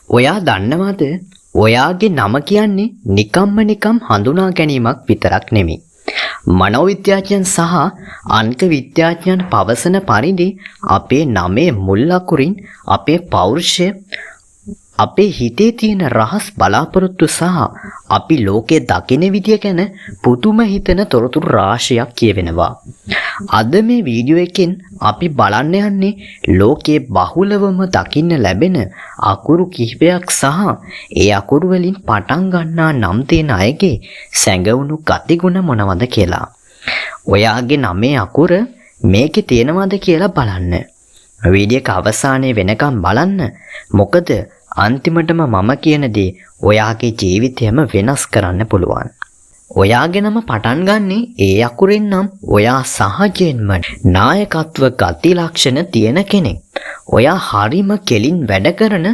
ඔයා දන්නවද? ඔයාගේ නම කියන්නේ නිකම් හඳුනා ගැනීමක් විතරක් නෙමෙයි. මනෝවිද්‍යාඥයන් සහ අංක විද්‍යාඥයන් පවසන පරිදි අපේ නමේ මුල් අකුරින් අපේ පෞරුෂය, අපේ හිතේ තියෙන රහස් බලාපොරොත්තු සහ අපි ලෝකයේ දකින විදිය ගැන පුදුම හිතන තොරතුරු රාශියක් කියවෙනවා. අද මේ වීඩියෝ එකෙන් අපි බලන්න යන්නේ ලෝකයේ බහුලවම දකින්න ලැබෙන අකුරු කිහිපයක් සහ ඒ අකුරු වලින් පටන් ගන්නා නම් තියෙන අයගේ සැඟවුණු ගතිගුණ මොනවද කියලා. ඔයාගේ නමේ අකුර මේකේ තියෙනවද කියලා බලන්න. වීඩියෝ එක අවසානයේ වෙනකම් බලන්න. මොකද අන්තිමටම මම කියන දේ ඔයාගේ ජීවිතයම වෙනස් කරන්න පුළුවන්. ඔයාගේ නම පටන් ගන්නේ ඒ අකුරෙන් නම් ඔයා සහජයෙන්ම නායකත්ව ගති ලක්ෂණ තියෙන කෙනෙක්. ඔයා හරිම කෙලින් වැඩ කරන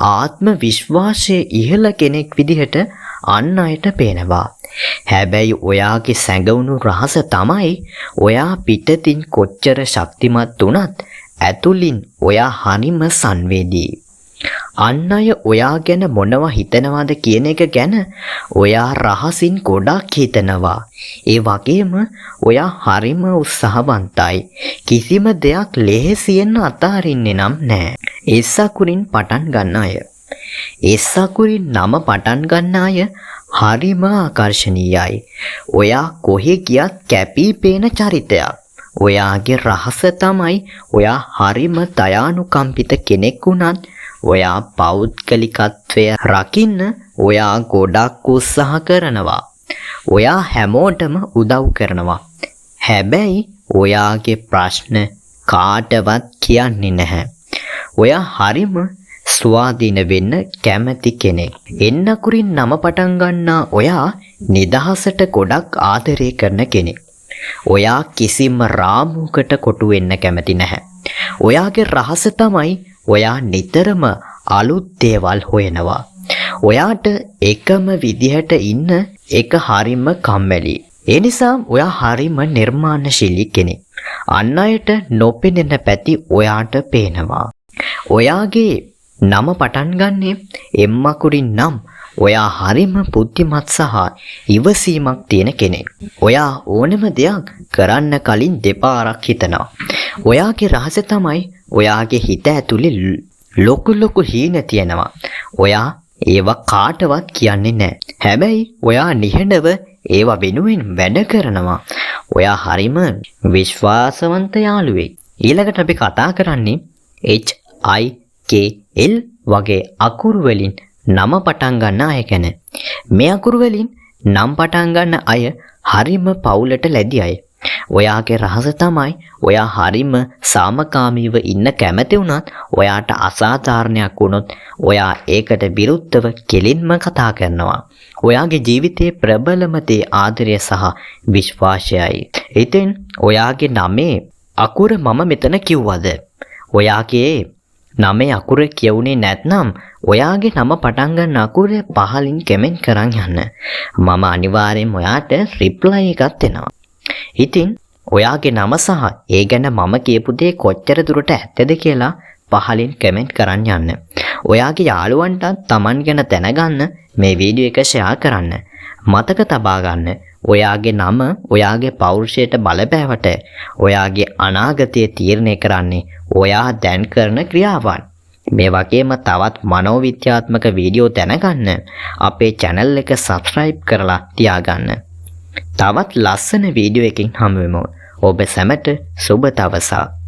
ආත්ම විශ්වාසයේ ඉහළ කෙනෙක් විදිහට අන් අයට පේනවා. හැබැයි ඔයාගේ සැඟවුණු රහස තමයි ඔයා පිටතින් කොච්චර ශක්තිමත් වුණත් ඇතුළින් ඔයා හරිම සංවේදී. අන් අය ඔයා ගැන මොනවා හිතනවාද කියන එක ගැන ඔයා රහසින් ගොඩක් හිතනවා. ඒ වගේම ඔයා හරිම උත්සාහවන්තයි. කිසිම දෙයක් ලෙහෙසියෙන් අතාරින්නේ නම් නැහැ. එස් අකුරින් පටන් ගන්න අය. එස් අකුරින් නම පටන් ගන්න අය හරිම ආකර්ශනීයයි. ඔයා කොහෙ ගියත් කැපී පේන චරිතයක්. ඔයාගේ රහස තමයි ඔයා හරිම දයානුකම්පිත කෙනෙක් වුණත් ඔයා පෞද්ගලිකත්වය රකින්න ඔයා ගොඩක් උත්සාහ කරනවා. ඔයා හැමෝටම උදව් කරනවා. හැබැයි ඔයාගේ ප්‍රශ්න කාටවත් කියන්නේ නැහැ. ඔයා හරිම ස්වාධීන වෙන්න කැමති කෙනෙක්. එන්න අකුරින් නම පටන් ගන්නා ඔයා නිදහසට ගොඩක් ආදරය කරන කෙනෙක්. ඔයා කිසිම රාමුවකට කොටු වෙන්න කැමති නැහැ. ඔයාගේ රහස තමයි ඔයා නිතරම අලුත් දේවල් හොයනවා. ඔයාට එකම විදිහට ඉන්න එක හරිම කම්මැලි. ඒ නිසා ඔයා හරිම නිර්මාණශීලී කෙනෙක්. අන් අයට නොපෙනෙන පැති ඔයාට පේනවා. ඔයාගේ නම පටන් ගන්නේ එම් අකුරින් නම් ඔයා හරිම බුද්ධිමත් සහ ඉවසීමක් තියෙන කෙනෙක්. ඔයා ඕනම දෙයක් කරන්න කලින් දෙපාරක් හිතනවා. ඔයාගේ රහස තමයි ඔයාගේ හිත ඇතුලේ ලොකු හීන තියෙනවා. ඔයා ඒවා කාටවත් කියන්නේ නැහැ. හැබැයි ඔයා නිහඬව ඒවා වෙනුවෙන් වැඩ කරනවා. ඔයා හරිම විශ්වාසවන්ත යාළුවෙක්. ඊළඟට අපි කතා කරන්නේ HIKL වගේ අකුරු වලින් නම පටන් ගන්න අය ගැන. මේ අකුරු වලින් නම් පටන් ගන්න අය හරිම පවුලට ලැබි අය. ඔයාගේ රහස තමයි ඔයා හරිම සාමකාමීව ඉන්න කැමති වුණත් ඔයාට අසාධාරණයක් වුණොත් ඔයා ඒකට විරුද්ධව කෙලින්ම කතා කරනවා. ඔයාගේ ජීවිතයේ ප්‍රබලම දේ ආදරය සහ විශ්වාසයයි. ඉතින් ඔයාගේ නමේ අකුර මම මෙතන කිව්වද? ඔයාගේ නමේ අකුර කියුනේ නැත්නම් ඔයාගේ නම පටන් ගන්න අකුර පහලින් කමෙන්ට් කරන් යන්න. මම අනිවාර්යෙන් ඔයාට රිප්ලයි එකක් දෙනවා. ඉතින් ඔයාගේ නම සහ ඒ ගැන මම කියපු දේ කොච්චර දුරට ඇත්තද කියලා පහලින් කමෙන්ට් කරන් යන්න. ඔයාගේ යාළුවන්ටත් Taman ගැන දැනගන්න මේ වීඩියෝ එක ෂෙයා කරන්න. මතක තබා ගන්න ඔයාගේ නම ඔයාගේ පෞරුෂයට බලපෑවට ඔයාගේ අනාගතය තීරණය කරන්නේ ඔයා දැන් කරන ක්‍රියාවන්. මේ වගේම තවත් මනෝවිද්‍යාත්මක වීඩියෝ දැනගන්න අපේ channel එක subscribe කරලා තියාගන්න. තවත් ලස්සන වීඩියෝ එකකින් හමු වෙමු. ඔබ සැමට සුබ දවසක්.